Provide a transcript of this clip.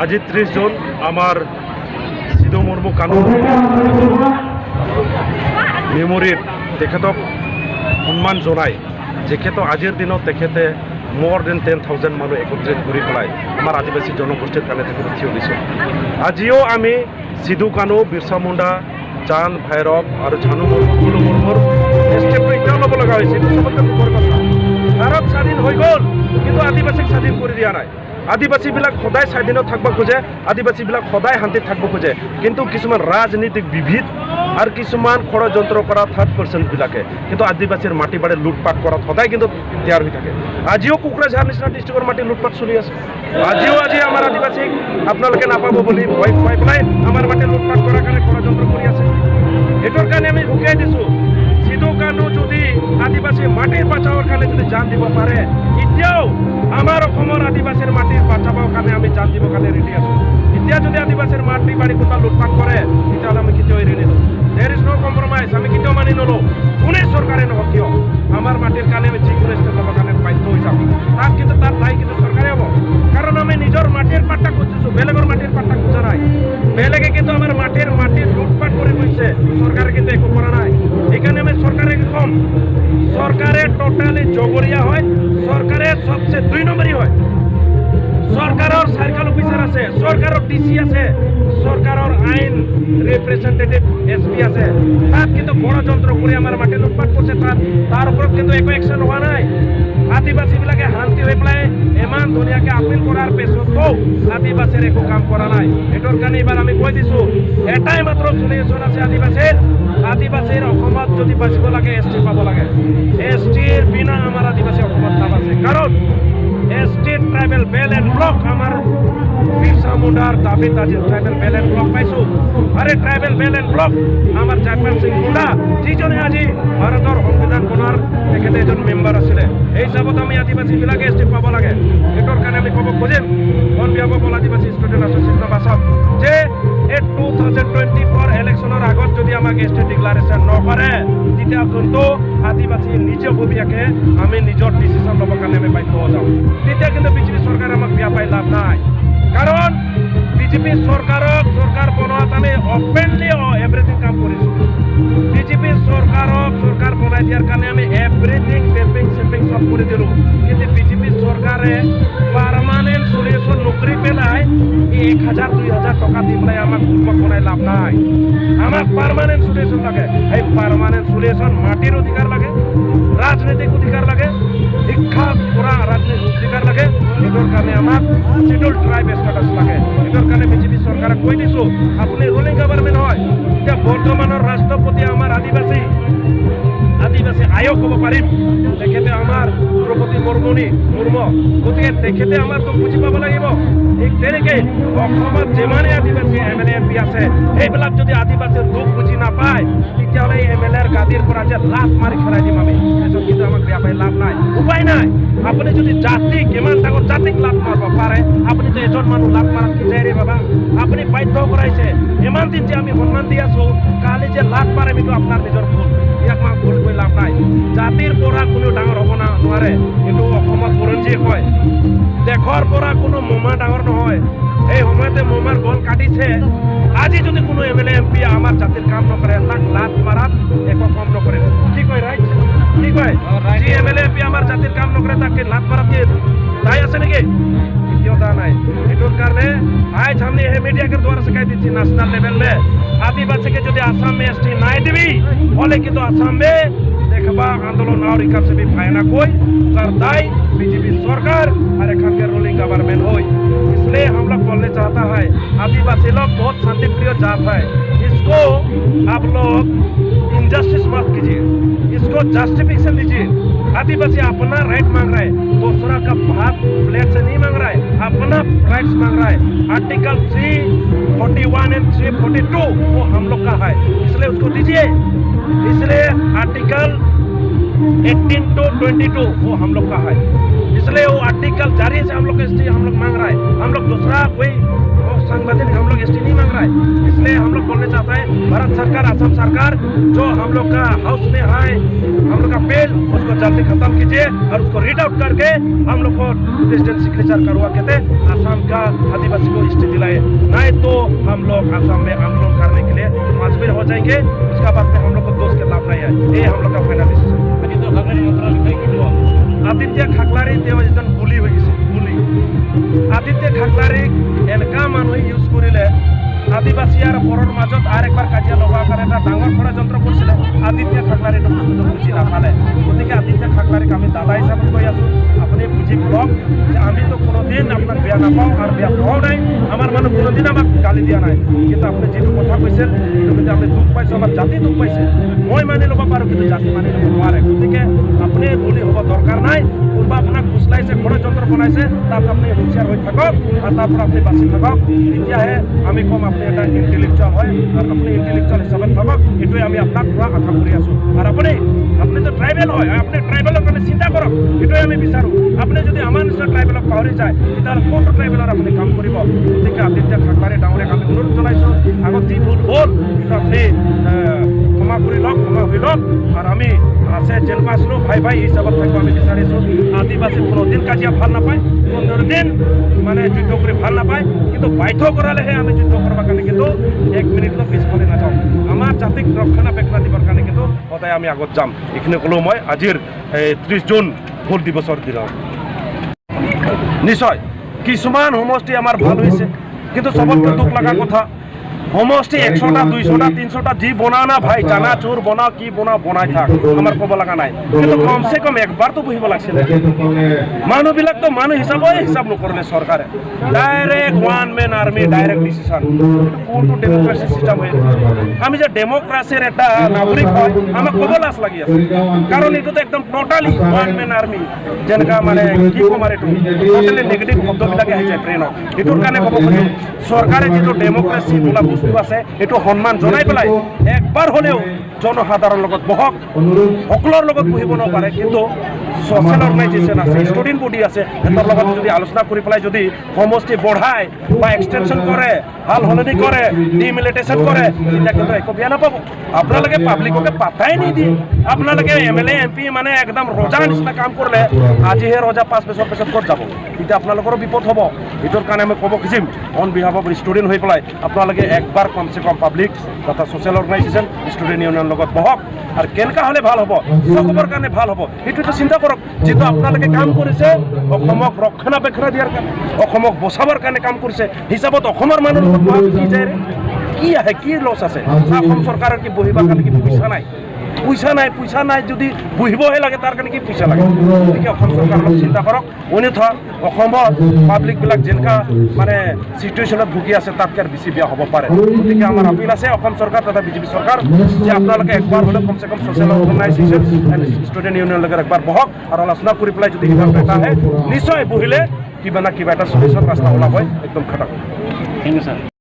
আজি 30 জুন আমার সিধু মুর্মু কানু মেমোরির তেখেতক সন্মান জনাই যেখেত আজির দিনত তেখেতে মোর দেন 10,000 মানুষ একত্রিত করে পেলাই আমার আদিবাসী জনগোষ্ঠীর কারণে তেখেতে থিয় দিছে। আজিও আমি সিধু কানু বিরসা মুন্ডা চাঁদ ভৈরব আর ঝানু মুর্মু কুলু মুর্মুর স্টেপটো এতিয়াও ল'ব লগা হৈছে। এইটো চবতকৈ দুখৰ কথা। ভাৰত স্বাধীন হৈ গ'ল কিন্তু আদিবাসীক স্বাধীন কৰি দিয়া নাই। আদিবাসীবিলাক সদায় স্বাধীনত থাকিব খোজে, আদিবাসীবিলাক সদায় শান্তিত থাকিব খোজে, কিন্তু কিছুমান ৰাজনীতিক বিভেদ আর কিছুমান ষড়যন্ত্র করা 3% কিন্তু আদিবাসীর মাটি বাড়ি লুটপাট করা সদায় কিন্তু তৈয়ার হয়ে থাকে। আজিও কোকরাঝার নিচিনা ডিস্ট্রিক্টর মাটি লুটপাট চলি আছে। আজিও আমার আদিবাসীক আপনাদের নাপাব বলে ভয় খুৱাই পেলাই আমার মাটি লুটপাট করার কারণে ষড়যন্ত্র করে আছে। এটার কারণে আমি হুকিয়াই দিছো, সিধু কানু যদি আদিবাসী মাটির বাঁচাওয়ার কারণে যদি জান দিব পারে, এতিয়াও আমার আদিবাসীর মাটির বাঁচাবার কারণে আমি জান দিব কারণে রেডি আছো। এতিয়া যদি আদিবাসীর মাটি বাড়ি কোথাও লুটপাট করে তেতিয়াহ'লে আমি কেতিয়াও এৰি নিদিওঁ। There is no compromise. আমি কেতিয়াও মানি নলওঁ। কোনে চৰকাৰে নহওক কিয় আমাৰ মাটিৰ কাৰণে আমি যিকোনো স্টেপ ল'বৰ কাৰণে বাধ্য হৈ যাম। তাত কিন্তু তাৰ দায়ী কিন্তু চৰকাৰে হ'ব, কাৰণ আমি নিজৰ মাটিৰ পাট্টা খুঁজিছোঁ, বেলেগৰ মাটির পাট্টা খোঁজা নাই। বেলেগে কিন্তু আমার মাটির লুটপাট করে গৈছে, সরকারে কিন্তু একো করা নাই। এখানে আমি সরকারে কম, সরকারে টোটালি জগৰীয়া হয়, সরকারে সবচেয়ে 2 নম্বরই হয়। সরকারের সার্কেল অফিসার আছে, সরকারের ডিসি আছে, সরকারের আইন রিপ্রেজেন্টেটিভ এসপি আছে। তাত কিন্তু ষড়যন্ত্র করে আমার মাটি লুটপাট করছে, তার উপর কিন্তু একো একশন হওয়া নাই। আদিবাসীবিলাকে শান্তি হয়ে পেলাই ইমান ধুনীয়াকে আপিল করার পেছতো আদিবাসীর একো কাম করা নাই। এটার কারণে এবার আমি কৈ দিছো, এটাই মাত্র সলিউশন আছে আদিবাসীর অসমত যদি বাঁচিব লাগে এসটি পাব লাগে। এসটির বিনা আমার আদিবাসী অসমত নাবাচে, কারণ এসটি ট্রাইবেল বেল এন্ড ব্লক আমার বিরসা মুন্ডার দাবিত আজি ট্রাইবেল বেল এন্ড ব্লক পাইছো। আরে ট্রাইবেল বেল এন্ড ব্লক আমার জয়পাল সিং মুন্ডা, যিজনে আজি ভারতের সংবিধান বনার তেখেতে এজন মেম্বার আছিলে। এই হিসাবত আমি আদিবাসীবিলাকে এসটি পাব লাগে। এটার কারণে আমি কব খুঁজিম অন বিহাফ অফ আদিবাসী স্টুডেন্ট এসোসিয়েশন অফ আসাম যে এই 2024 ইলেকশনের আগত যদি আমাক এসটি ডিক্লারেশন নকৰে তেতিয়া কিন্তু আদিবাসী নিজাববীয়াকে আমি নিজৰ ডিসিশন ল'বৰ কাৰণে আমি বাধ্য হৈ যাম। তেতিয়া কিন্তু বিজেপি চৰকাৰে আমাক বিয়া পাই লাভ নাই, কাৰণ বিজেপি সৰকাৰ বনোয়াত আমি ওপেনলি এভৰিথিং কাম কৰিছোঁ। বিজেপি সরকার বনাই দিয়ার কারণে আমি এভরিথিং টেপিং সেপিং সব করে দিলোঁ, কিন্তু বিজেপি সরকারে পারমানেন্ট সলিউশন নকরি পেলাই 1,000-2,000 টাকা দি পেলাই আমাক পূর্বক বনাই লাভ নাই। আমাক পারমানেন্ট সলিউশন লাগে। এই পারমানেন্ট সলিউশন মাটির অধিকার লাগে, রাজনৈতিক অধিকার লাগে, শিক্ষা পড়া রাজনৈতিক অধিকার লাগে। এটার কারণে আমাক শিডিউল ট্রাইব স্ট্যাটাস লাগে। এটার কারণে বিজেপি সরকারক কৈ দিছো, আপনি রুলিং গভর্নমেন্ট হয়, এতিয়া বর্তমানের রাষ্ট্রপতি আমার আদিবাসী আয়োগ হব পাৰিম, তেখেতে আমার দ্রৌপদী মুর্মু। গতিকে তেখেতে আমার তো বুঝি পাব লাগিব। ঠিক তেনেকৈ অসমত যিমানে আদিবাসী MLA MP আছে, এইবিলাক যদি আদিবাসীৰ দুখ বুজি নাপায় তেতিয়াহ'লে MLAৰ গাদীৰ পৰা যে লাভ মাৰি খেলাই দিম আমি। তাৰপিছত কিন্তু আমাক বেয়া পাই লাভ নাই, উপায় নাই। আপুনি যদি জাতি কিমান ডাঙৰ জাতিক লাভ মাৰিব পাৰে, আপুনিতো এজন মানুহ লাভ মাৰাত কি যায় ৰে বাবা। আপুনি বাধ্য কৰাইছে, ইমান দিন যে আমি সন্মান দি আছোঁ, কালি যে লাভ মাৰিম এইটো আপোনাৰ নিজৰ ভুল। ইয়াক মাক ভুল কৰি লাভ নাই। জাতিৰ পৰা কোনো ডাঙৰ হ'ব নোৱাৰে, কিন্তু অসমত বুৰঞ্জীয়ে কয় দেশৰ পৰা কোনো মোমা ডাঙৰ নহয়। এই সময়তে মোমাৰ গল কাটিছে। আজি যদি কোনো MLA MP আমাৰ জাতিৰ কাম নকৰে, তাক লাভ মাৰাত একো কম নকৰে। কি কয় ৰাইট? কি কয়? যি MLA MP আমাৰ জাতিৰ কাম নকৰে তাকে লাভ মাৰাত কি দায় আছে নেকি? কেতিয়াও দায় নাই। এইটোৰ কাৰণে आज हमने ये मीडिया के द्वारा से कह दी थी नेशनल लेवल में आदिवासी के जो आसाम में ST नहीं देवी बोले कि तो आसाम में देखबा आंदोलन और इकर से भी फायदा कोई करदाई बीजेपी सरकार और एखन के रूलिंग गवर्नमेंट हो। इसलिए हम लोग बोलने चाहता है, आदिवासी लोग बहुत शांति प्रिय जात है, इसको आप लोग इनजस्टिस मत कीजिए, इसको जस्टिफिकेशन दीजिए। आदिवासी अपना राइट मांग रहा है, दूसरा का भाग प्लेट से नहीं मांग रहा है, अपना राइट्स मांग रहा है। आर्टिकल 341 एंड 342 वो हम लोग का है, इसलिए उसको दीजिए। इसलिए आर्टिकल 18 to 22 वो हम लोग का है, इसलिए वो आर्टिकल जारी से हम लोग हम लोग मांग रहा है। हम लोग दूसरा कोई संगठन हम लोग लोग एसटी नहीं मांग रहा है। इसलिए हम लोग बोलना चाहते हैं भारत सरकार, असम सरकार जो हम लोग का हाउस में है, हम लोग का बिल उसको जल्दी खत्म कीजिए और उसको रीड आउट करके हम लोग को प्रेसिडेंट सिग्नेचर करवा के दे, असम का आदिवासी को एसटी दिलाए। नहीं तो हम लोग असम में आंदोलन करने के लिए मजबूर हो जाएंगे। उसका बाद में हम लोग को दोष के लाभ नहीं है। ये हम लोग का फाइनल डिसीजन। आदित्य खाकलारी तेव एजन गुली हो गई गुली आदित्य खाकलारी एनका मानुहे यूज करिले आदिवासी और बड़ोर মাজত और एक बार काजिया लगा कर এটা ডাঙৰ ষড়যন্ত্ৰ কৰিছিলে। আদিত্য খাকলাৰী বস্তুটো বুজি নাপালে। গতিকে আদিত্য খাকলাৰীক আমি দাদা হিচাপে কৈ আছোঁ, আপুনি বুজি লওক যে আমি তো কোনোদিন আপোনাক বেয়া নাপাওঁ আৰু বেয়া পোৱাও নাই। আমাৰ মানুহ কোনোদিন আমাক গালি দিয়া নাই, কিন্তু আপুনি যিটো কথা কৈছে সেইটো কিন্তু আমি দুখ পাইছোঁ, আমাৰ জাতি দুখ পাইছে। মই মানি ল'ব পাৰোঁ কিন্তু জাতি মানি ল'ব নোৱাৰে। গতিকে আপুনি বুলি হ'ব দৰকাৰ নাই। কোনোবা আপোনাক ফুচলাইছে, ষড়যন্ত্ৰ বনাইছে, তাত আপুনি হুঁচিয়াৰ হৈ থাকক আৰু তাৰ পৰা আপুনি বাচি থাকক। তেতিয়াহে আমি কম আপনি এটা ইন্টেলেকচুয়াল হয় আর আপনি ইন্টেলেকচুয়াল হিসাবে থাকক। এটাই আমি আপনার পুরা আশা করে আছো। আর আপনি তো ট্রাইবেল হয়, আপনি ট্রাইবেলক মানে চিন্তা করক, এটাই আমি বিচাৰোঁ। আপনি যদি আমাৰ নিচিনা ট্ৰাইবেলক পাহৰি যায় তেতিয়াহ'লে কোনটো ট্ৰাইবেলৰ আপুনি কাম কৰিব। গতিকে আদিত্য খাকলাৰী ডাঙৰীয়াক আমি অনুৰোধ জনাইছোঁ, আগত যি ভুল হ'ল সেইটো আপুনি ক্ষমা কৰি লওক, ক্ষমা হৈ লওক। আৰু আমি আছে জেলমা আছিলোঁ ভাই ভাই হিচাপত থাকিব আমি বিচাৰিছোঁ। আদিবাসী কোনোদিন কাজিয়া ভাল নাপায়, কোনোদিন মানে যুদ্ধ কৰি ভাল নাপায়, কিন্তু বাধ্য কৰালেহে আমি যুদ্ধ কৰিব কাৰণে কিন্তু 1 মিনিটতো পিছফালে নাযাওঁ। আমাৰ জাতিক ৰক্ষণাবেক্ষণ দিবৰ কাৰণে কিন্তু সদায় আমি আগত যাম। এইখিনি ক'লোঁ মই আজিৰ 30 জুন ভোট দিৱসৰ দিনত। নিশ্চয় কিছুমান সমষ্টি আমাৰ ভাল হৈছে, কিন্তু চবতকৈ দুখ লগা কথা সমষ্টি 100টা 200টা 300টা যি বনাও না ভাই, জানা চোৰ বনাও কি বনাও বনাই থাক, আমাৰ ক'ব লগা নাই। কিন্তু কমচে কম একবাৰতো বহিব লাগিছিলে। মানুহবিলাক তো মানুহ হিচাপ নকৰিলে চৰকাৰে। Direct one man army direct decision, কোনটো ডেম'ক্ৰেচি চিষ্টেম হয়? আমি যে ডেম'ক্ৰেচিৰ এটা নাগৰিক হয় আমাক ক'ব লাজ লাগি আছে, কাৰণ এইটোতো একদম টোটালি ওৱান মেন আৰ্মি যেনেকা মানে কি ক'ম আৰু এইটো টোটেলি নেগেটিভ শব্দবিলাকে আহি যায় ব্ৰেইনত। এইটোৰ কাৰণে ক'ব খুজিছোঁ চৰকাৰে যিটো ডেম'ক্ৰেচি বোলা বস্তু আছে এইটো সন্মান জনাই পেলাই একবাৰ হ'লেও জনসাধাৰণৰ লগত বহক। সকলৰ লগত বহিব নপাৰে, কিন্তু ছ'চিয়েল অৰ্গেনাইজেশ্যন আছে, ষ্টুডেণ্ট বডি আছে, সিহঁতৰ লগত যদি আলোচনা কৰি পেলাই যদি সমষ্টি বঢ়ায় বা এক্সটেনশ্যন কৰে, হাল সলনি কৰে, ডিমিলিটেশ্যন কৰে, তেতিয়া কিন্তু একো বেয়া নাপাব। আপোনালোকে পাব্লিককে পাত্তাই নিদিয়ে। আপোনালোকে MLA MP মানে একদম ৰজাৰ নিচিনা কাম কৰিলে আজিহে ৰজা 5 বছৰ পিছত ক'ত যাব? তেতিয়া আপোনালোকৰো বিপদ হ'ব। এইটোৰ কাৰণে মই ক'ব খুজিম অন বিহাফ অফ ষ্টুডেণ্ট হৈ পেলাই আপোনালোকে একবাৰ কমচে কম পাব্লিক তথা ছ'চিয়েল অৰ্গেনাইজেশ্যন ষ্টুডেণ্ট ইউনিয়নৰ লগত বহক আৰু কেনেকুৱা হ'লে ভাল হ'ব, চবৰে কাৰণে ভাল হ'ব সেইটোতো চিন্তা কৰক। যিটো আপোনালোকে কাম কৰিছে অসমক ৰক্ষণাবেক্ষণ দিয়াৰ কাৰণে, অসমক বচাবৰ কাৰণে কাম কৰিছে, হিচাপত অসমৰ মানুহৰ লগত কি যায় কি আহে, কি লছ আছে? অসম চৰকাৰৰ কি বহিবৰ কাৰণে কি পইচা নাই? পইচা নাই যদি বহিবহে লাগে তাৰ কাৰণে কি পইচা লাগে? গতিকে অসম চৰকাৰৰ লগত চিন্তা কৰক। অন্যথা অসমৰ পাব্লিকবিলাক যেনেকা মানে চিটুৱেশ্যনত ভুগি আছে তাতকৈ আৰু বেছি বেয়া হ'ব পাৰে। গতিকে আমাৰ আপিল আছে অসম চৰকাৰ তথা বিজেপি চৰকাৰ যে আপোনালোকে একবাৰ হ'লেও কমচে কম ছ'চিয়েল অৰ্গেনাইজেশ্যন এণ্ড ষ্টুডেণ্ট ইউনিয়নৰ লগত একবাৰ বহক আৰু আলোচনা কৰি পেলাই যদি সিদ্ধান্ত এটা আহে নিশ্চয় বহিলে কিবা না কিবা এটা চলিউশ্যন ৰাস্তা ওলাবই একদম খতম। Thank you sir.